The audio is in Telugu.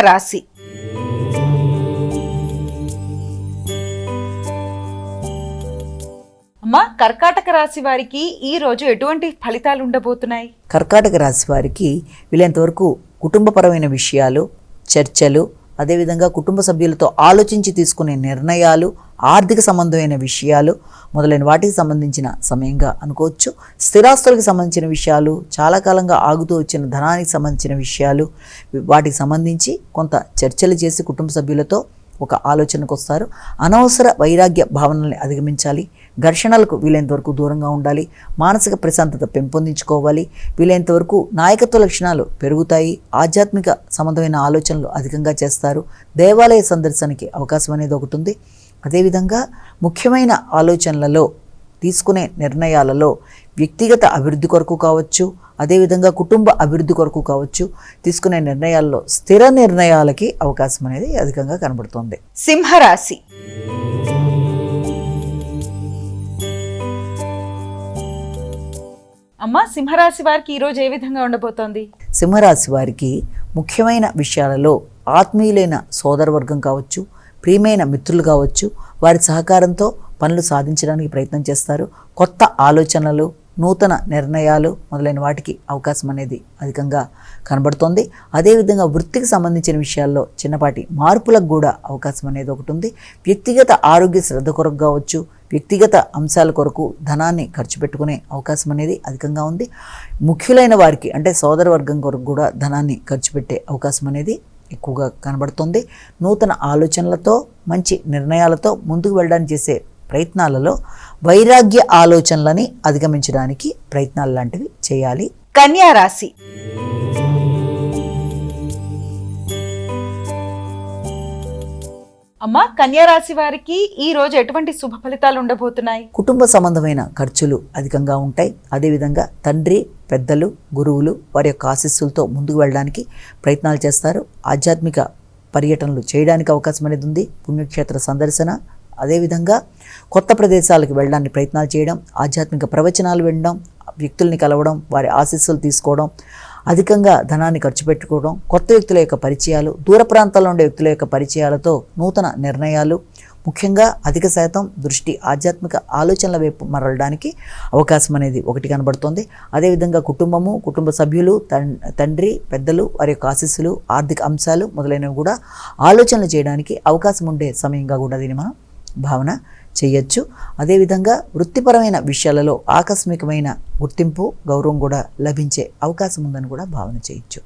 రాశి. అమ్మా, కర్కాటక రాశి వారికి ఈ రోజు ఎటువంటి ఫలితాలు ఉండబోతున్నాయి? కర్కాటక రాశి వారికి వీలైనంతవరకు కుటుంబపరమైన విషయాలు, చర్చలు, అదేవిధంగా కుటుంబ సభ్యులతో ఆలోచించి తీసుకునే నిర్ణయాలు, ఆర్థిక సంబంధమైన విషయాలు మొదలైన వాటికి సంబంధించిన సమయంగా అనుకోవచ్చు. స్థిరాస్తులకు సంబంధించిన విషయాలు, చాలా కాలంగా ఆగుతూ వచ్చిన ధనానికి సంబంధించిన విషయాలు, వాటికి సంబంధించి కొంత చర్చలు చేసి కుటుంబ సభ్యులతో ఒక ఆలోచనకు వస్తారు. అనవసర వైరాగ్య భావనల్ని అధిగమించాలి. ఘర్షణలకు వీలైనంతవరకు దూరంగా ఉండాలి. మానసిక ప్రశాంతత పెంపొందించుకోవాలి. వీలైనంతవరకు నాయకత్వ లక్షణాలు పెరుగుతాయి. ఆధ్యాత్మిక సంబంధమైన ఆలోచనలు అధికంగా చేస్తారు. దేవాలయ సందర్శనకి అవకాశం అనేది ఒకటి ఉంది. అదేవిధంగా ముఖ్యమైన ఆలోచనలలో, తీసుకునే నిర్ణయాలలో వ్యక్తిగత అభివృద్ధి కొరకు కావచ్చు, అదేవిధంగా కుటుంబ అభివృద్ధి కొరకు కావచ్చు, తీసుకునే నిర్ణయాల్లో స్థిర నిర్ణయాలకి అవకాశం అనేది అధికంగా కనబడుతుంది. సింహరాశి. అమ్మా, సింహరాశి వారికి ఈరోజు ఏ విధంగా ఉండబోతోంది? సింహరాశి వారికి ముఖ్యమైన విషయాలలో ఆత్మీయులైన సోదరవర్గం కావచ్చు, ప్రియమైన మిత్రులు కావచ్చు, వారి సహకారంతో పనులు సాధించడానికి ప్రయత్నం చేస్తారు. కొత్త ఆలోచనలు, నూతన నిర్ణయాలు మొదలైన వాటికి అవకాశం అనేది అధికంగా కనబడుతోంది. అదేవిధంగా వృత్తికి సంబంధించిన విషయాల్లో చిన్నపాటి మార్పులకు కూడా అవకాశం అనేది ఒకటి ఉంది. వ్యక్తిగత ఆరోగ్య శ్రద్ధ కొరకు కావచ్చు, వ్యక్తిగత అంశాల కొరకు ధనాన్ని ఖర్చు పెట్టుకునే అవకాశం అనేది అధికంగా ఉంది. ముఖ్యులైన వారికి అంటే సోదరవర్గం కొరకు కూడా ధనాన్ని ఖర్చు పెట్టే అవకాశం అనేది ఎక్కువగా కనబడుతుంది. నూతన ఆలోచనలతో, మంచి నిర్ణయాలతో ముందుకు వెళ్ళడానికి చేసే ప్రయత్నాలలో వైరాగ్య ఆలోచనలని అధిగమించడానికి ప్రయత్నాలు లాంటివి చేయాలి. కన్యా రాశి. అమ్మా, కన్యా రాశి వారికి ఈ రోజు ఎటువంటి శుభ ఫలితాలు ఉండబోతున్నాయి? కుటుంబ సంబంధమైన ఖర్చులు అధికంగా ఉంటాయి. అదేవిధంగా తండ్రి, పెద్దలు, గురువులు వారి యొక్క ఆశీస్సులతో ముందుకు వెళ్ళడానికి ప్రయత్నాలు చేస్తారు. ఆధ్యాత్మిక పర్యటనలు చేయడానికి అవకాశం అనేది ఉంది. పుణ్యక్షేత్ర సందర్శన, అదేవిధంగా కొత్త ప్రదేశాలకు వెళ్ళడానికి ప్రయత్నాలు చేయడం, ఆధ్యాత్మిక ప్రవచనాలు వినడం, వ్యక్తుల్ని కలవడం, వారి ఆశీస్సులు తీసుకోవడం, అధికంగా ధనాన్ని ఖర్చు పెట్టుకోవడం, కొత్త వ్యక్తుల యొక్క పరిచయాలు, దూర ప్రాంతాల్లో ఉండే వ్యక్తుల యొక్క పరిచయాలతో నూతన నిర్ణయాలు, ముఖ్యంగా అధిక శాతం దృష్టి ఆధ్యాత్మిక ఆలోచనల వైపు మరలడానికి అవకాశం అనేది ఒకటి కనబడుతోంది. అదేవిధంగా కుటుంబము, కుటుంబ సభ్యులు, తండ్రి, పెద్దలు వారి యొక్క ఆశీస్సులు, ఆర్థిక అంశాలు మొదలైనవి కూడా ఆలోచనలు చేయడానికి అవకాశం ఉండే సమయంగా కూడా దీన్ని మనం భావన చేయొచ్చు. అదేవిధంగా వృత్తిపరమైన విషయాలలో ఆకస్మికమైన గుర్తింపు, గౌరవం కూడా లభించే అవకాశం ఉందని కూడా భావన చేయొచ్చు.